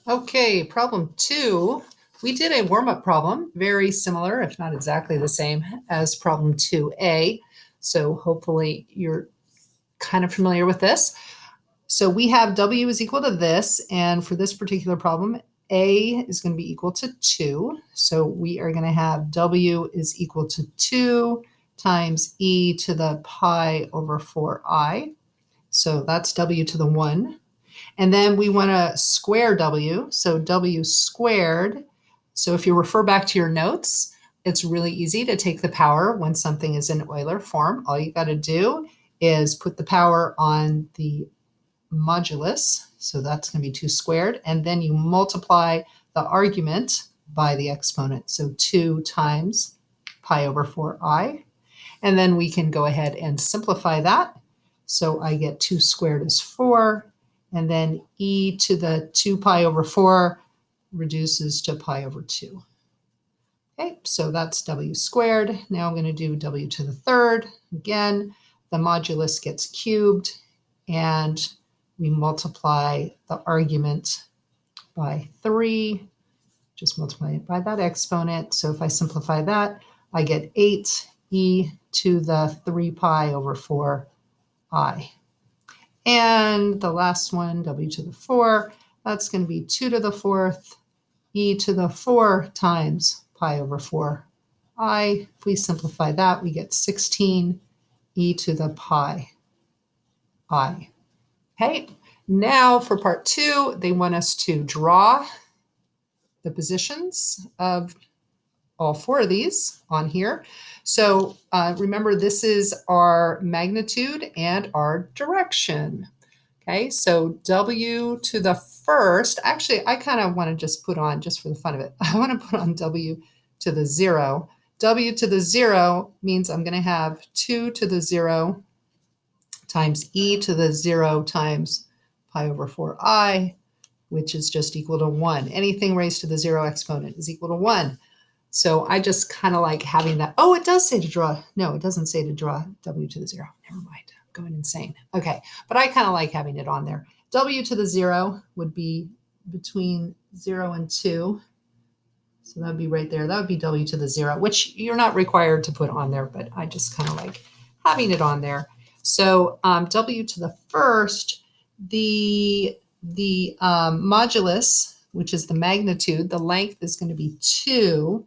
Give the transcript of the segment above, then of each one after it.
Okay, problem 2. We did a warm-up problem, very similar, if not exactly the same as problem 2a. So hopefully you're kind of familiar with this. So we have w is equal to this, and for this particular problem, a is going to be equal to 2. So we are going to have w is equal to 2 times e to the pi over 4I. So that's w to the 1. And then we want to square w, so w squared. So if you refer back to your notes, it's really easy to take the power when something is in Euler form. All you got to do is put the power on the modulus, so that's going to be 2 squared, and then you multiply the argument by the exponent, so 2 times pi over 4I. And then we can go ahead and simplify that. So I get 2 squared is 4, and then e to the 2 pi over 4 reduces to pi over 2. Okay, so that's w squared. Now I'm going to do w to the third. Again, the modulus gets cubed, and we multiply the argument by 3, just multiply it by that exponent. So if I simplify that, I get 8 e to the 3 pi over 4I. And the last one, w to the 4, that's going to be 2 to the 4th, e to the 4 times pi over 4I. If we simplify that, we get 16 e to the pi I. Okay, now for part 2, they want us to draw the positions of all 4 of these on here. So remember, this is our magnitude and our direction. Okay, so w to the first, actually, I kind of want to just put on, just for the fun of it, I want to put on w to the 0. W to the 0 means I'm going to have 2 to the 0 times e to the 0 times pi over 4I, which is just equal to 1. Anything raised to the 0 exponent is equal to 1. So I just kind of like having that. Oh, it does say to draw. No, it doesn't say to draw w to the 0. Never mind. I'm going insane. Okay, but I kind of like having it on there. W to the 0 would be between 0 and 2. So that would be right there. That would be w to the 0, which you're not required to put on there, but I just kind of like having it on there. So w to the first, the modulus, which is the magnitude, the length is going to be 2.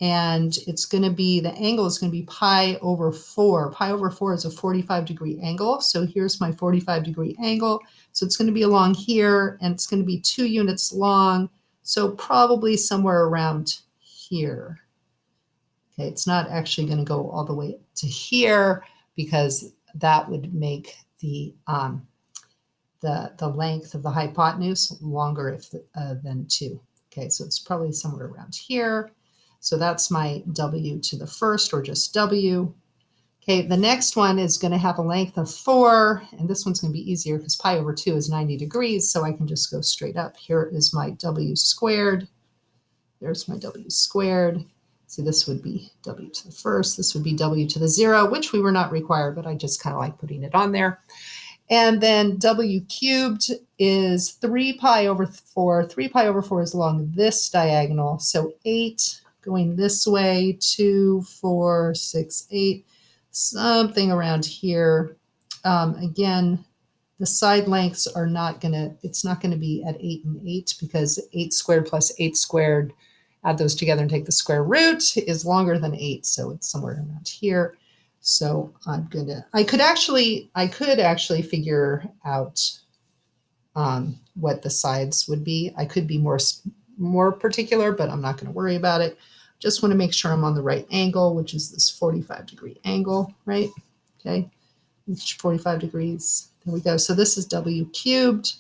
And it's going to be, the angle is going to be pi over 4. Pi over 4 is a 45-degree angle. So here's my 45-degree angle. So it's going to be along here, and it's going to be 2 units long. So probably somewhere around here. Okay, it's not actually going to go all the way to here, because that would make the length of the hypotenuse longer than 2. Okay, so it's probably somewhere around here. So that's my w to the first, or just w. Okay, the next one is going to have a length of 4, and this one's going to be easier because pi over 2 is 90 degrees, so I can just go straight up. Here is my w squared. There's my w squared. So this would be w to the first. This would be w to the 0, which we were not required, but I just kind of like putting it on there. And then w cubed is 3 pi over 4. 3 pi over 4 is along this diagonal, so 8 going this way, 2, 4, 6, 8, something around here. Again, the side lengths are not going to, it's not going to be at 8 and 8, because 8 squared plus 8 squared, add those together and take the square root, is longer than 8. So it's somewhere around here. So I'm going to, I could actually figure out what the sides would be. I could be more particular, but I'm not going to worry about it. Just want to make sure I'm on the right angle, which is this 45-degree angle, right? Okay, 45 degrees. There we go. So this is w cubed.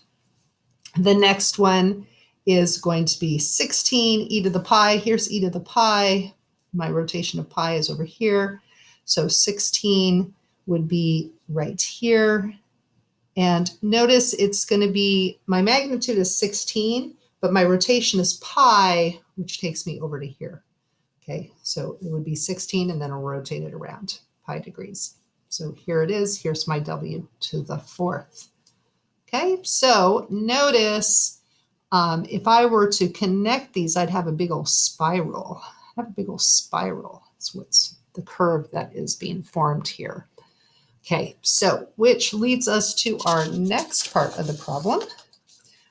The next one is going to be 16 e to the pi. Here's e to the pi. My rotation of pi is over here. So 16 would be right here. And notice it's going to be, my magnitude is 16, but my rotation is pi, which takes me over to here. Okay, so it would be 16, and then I'll rotate it around pi degrees. So here it is. Here's my w to the 4th. Okay, so notice If I were to connect these, I'd have a big old spiral. I'd have a big old spiral. That's what's the curve that is being formed here. Okay, so which leads us to our next part of the problem,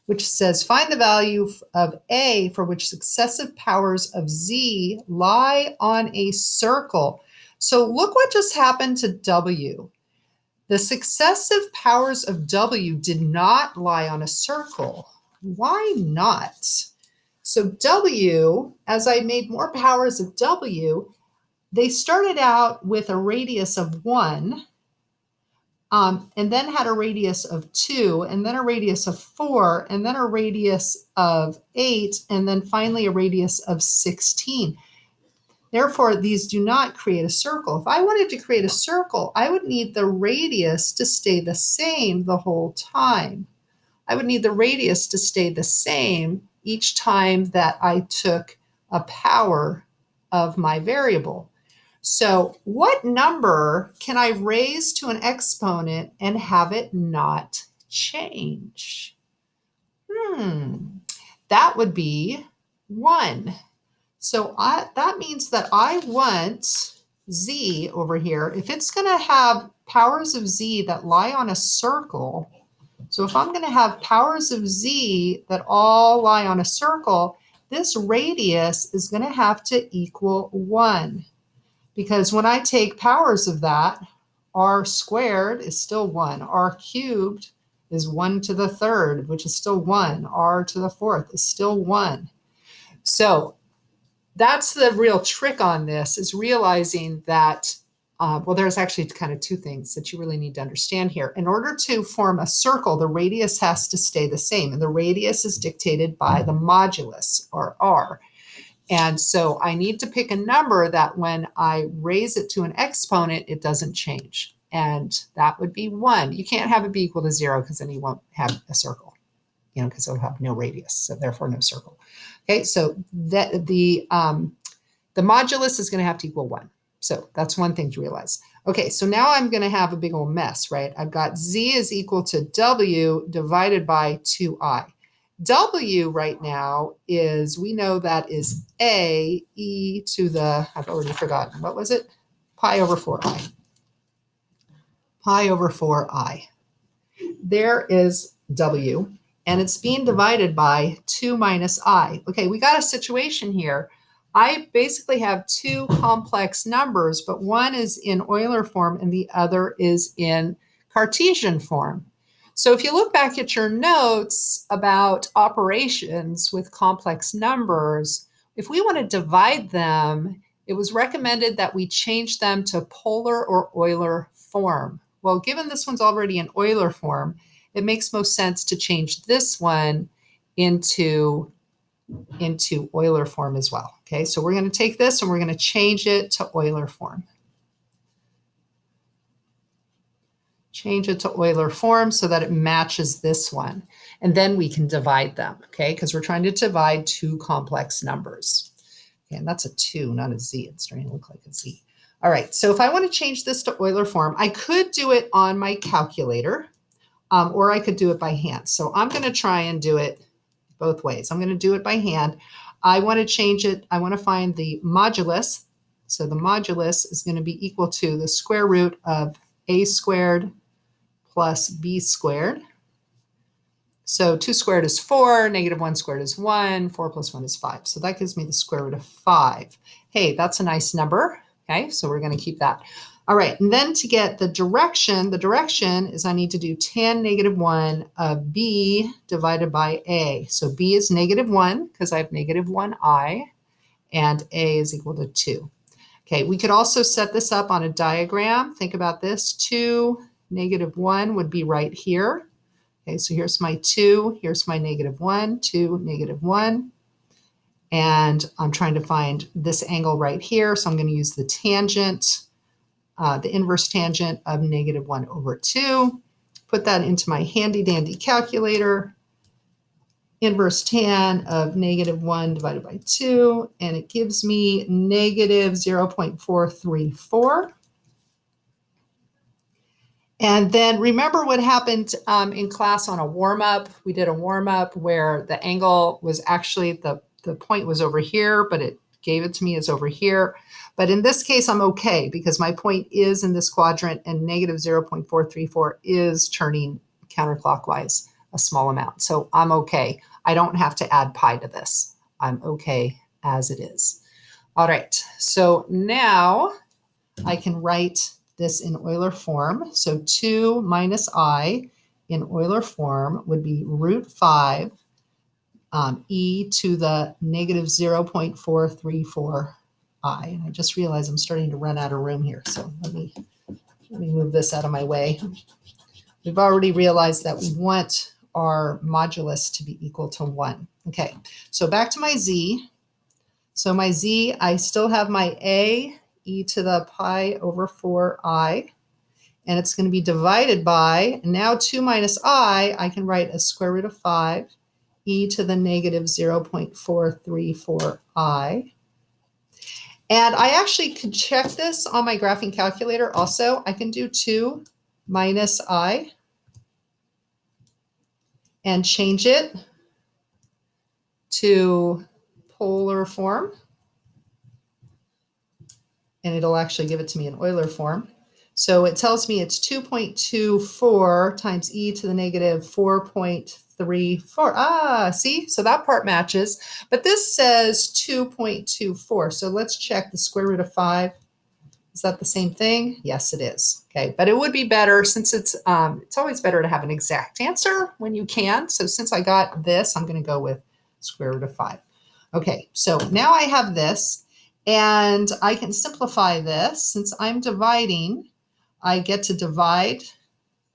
which says find the value of A for which successive powers of Z lie on a circle. So look what just happened to W. The successive powers of W did not lie on a circle. Why not? So W, as I made more powers of W, they started out with a radius of 1, and then had a radius of 2, and then a radius of 4, and then a radius of 8, and then finally a radius of 16. Therefore, these do not create a circle. If I wanted to create a circle, I would need the radius to stay the same the whole time. I would need the radius to stay the same each time that I took a power of my variable. So what number can I raise to an exponent and have it not change? That would be 1. So that means that I want Z over here, if it's going to have powers of Z that lie on a circle, so if I'm going to have powers of Z that all lie on a circle, this radius is going to have to equal 1. Because when I take powers of that, r squared is still 1. R cubed is 1 to the third, which is still 1. R to the fourth is still 1. So that's the real trick on this, is realizing that, well, there's actually kind of 2 things that you really need to understand here. In order to form a circle, the radius has to stay the same. And the radius is dictated by the modulus, or r. And so I need to pick a number that when I raise it to an exponent, it doesn't change. And that would be 1. You can't have it be equal to 0 because then you won't have a circle, because it'll have no radius, so therefore no circle. Okay, so the modulus is going to have to equal 1. So that's one thing to realize. Okay, so now I'm going to have a big old mess, right? I've got Z is equal to W divided by 2I. W right now is, we know that is A e to the, I've already forgotten, what was it? Pi over 4I. Pi over 4I. There is W, and it's being divided by 2 minus I. Okay, we got a situation here. I basically have 2 complex numbers, but one is in Euler form and the other is in Cartesian form. So if you look back at your notes about operations with complex numbers, if we want to divide them, it was recommended that we change them to polar or Euler form. Well, given this one's already in Euler form, it makes most sense to change this one into Euler form as well. Okay, so we're going to take this and we're going to change it to Euler form. Change it to Euler form so that it matches this one. And then we can divide them, okay? Because we're trying to divide 2 complex numbers. Okay, and that's a 2, not a Z. It's starting to look like a Z. All right, so if I want to change this to Euler form, I could do it on my calculator, or I could do it by hand. So I'm going to try and do it both ways. I'm going to do it by hand. I want to change it. I want to find the modulus. So the modulus is going to be equal to the square root of A squared plus B squared. So 2 squared is 4, negative 1 squared is 1, 4 plus 1 is 5. So that gives me the square root of 5. Hey, that's a nice number. Okay, so we're going to keep that. All right, and then to get the direction is I need to do tan negative 1 of B divided by A. So B is negative 1 because I have negative 1I, and A is equal to 2. Okay, we could also set this up on a diagram. Think about this. 2, negative 1 would be right here. Okay, so here's my 2, here's my negative 1, 2, negative 1. And I'm trying to find this angle right here. So I'm going to use the tangent, the inverse tangent of negative 1 over 2. Put that into my handy dandy calculator. Inverse tan of negative 1 divided by 2. And it gives me negative 0.434. And then remember what happened in class on a warm-up. We did a warm-up where the angle was actually, the point was over here, but it gave it to me as over here. But in this case, I'm okay because my point is in this quadrant and negative 0.434 is turning counterclockwise a small amount. So I'm okay. I don't have to add pi to this. I'm okay as it is. All right, so now I can write this in Euler form. So 2 minus I in Euler form would be root 5 e to the negative 0.434 I. And I just realized I'm starting to run out of room here. So let me move this out of my way. We've already realized that we want our modulus to be equal to 1. Okay, so back to my z. So my z, I still have my a, e to the pi over 4i, and it's going to be divided by, now 2 minus I can write as square root of 5, e to the negative 0.434i. And I actually could check this on my graphing calculator also. I can do 2 minus I and change it to polar form. And it'll actually give it to me in Euler form. So it tells me it's 2.24 times e to the negative 4.34. Ah, see? So that part matches. But this says 2.24. So let's check the square root of 5. Is that the same thing? Yes, it is. Okay, but it would be better since it's always better to have an exact answer when you can. So since I got this, I'm going to go with square root of 5. Okay, so now I have this. And I can simplify this. Since I'm dividing, I get to divide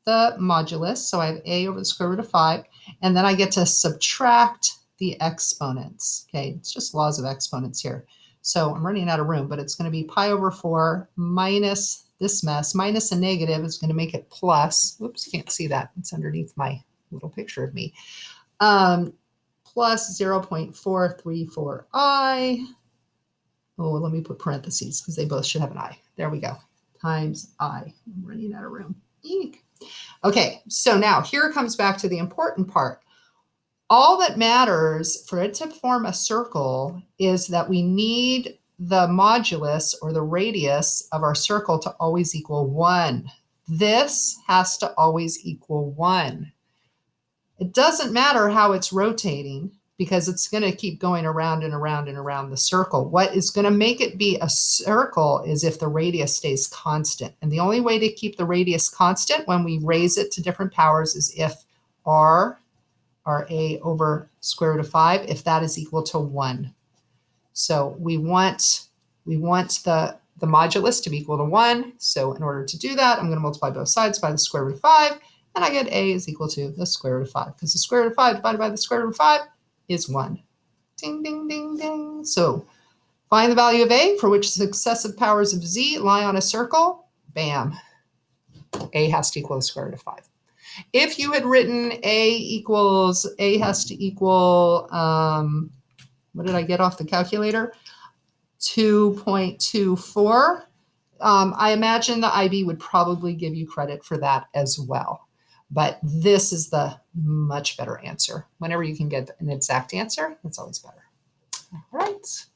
the modulus. So I have a over the square root of 5. And then I get to subtract the exponents. Okay, it's just laws of exponents here. So I'm running out of room, but it's going to be pi over 4 minus this mess. Minus a negative is going to make it plus. Oops, can't see that. It's underneath my little picture of me. Plus 0.434i. Oh, let me put parentheses because they both should have an I. There we go. Times I. I'm running out of room. Eek. Okay, so now here it comes back to the important part. All that matters for it to form a circle is that we need the modulus or the radius of our circle to always equal 1. This has to always equal 1. It doesn't matter how it's rotating, because it's going to keep going around and around and around the circle. What is going to make it be a circle is if the radius stays constant. And the only way to keep the radius constant when we raise it to different powers is if r a over square root of 5, if that is equal to 1. So we want the modulus to be equal to 1. So in order to do that, I'm going to multiply both sides by the square root of 5. And I get a is equal to the square root of 5. Because the square root of 5 divided by the square root of 5 is 1. Ding, ding, ding, ding. So find the value of a for which successive powers of z lie on a circle. Bam. A has to equal the square root of 5. If you had written a has to equal, what did I get off the calculator? 2.24. I imagine the IB would probably give you credit for that as well. But this is the much better answer. Whenever you can get an exact answer, that's always better. All right.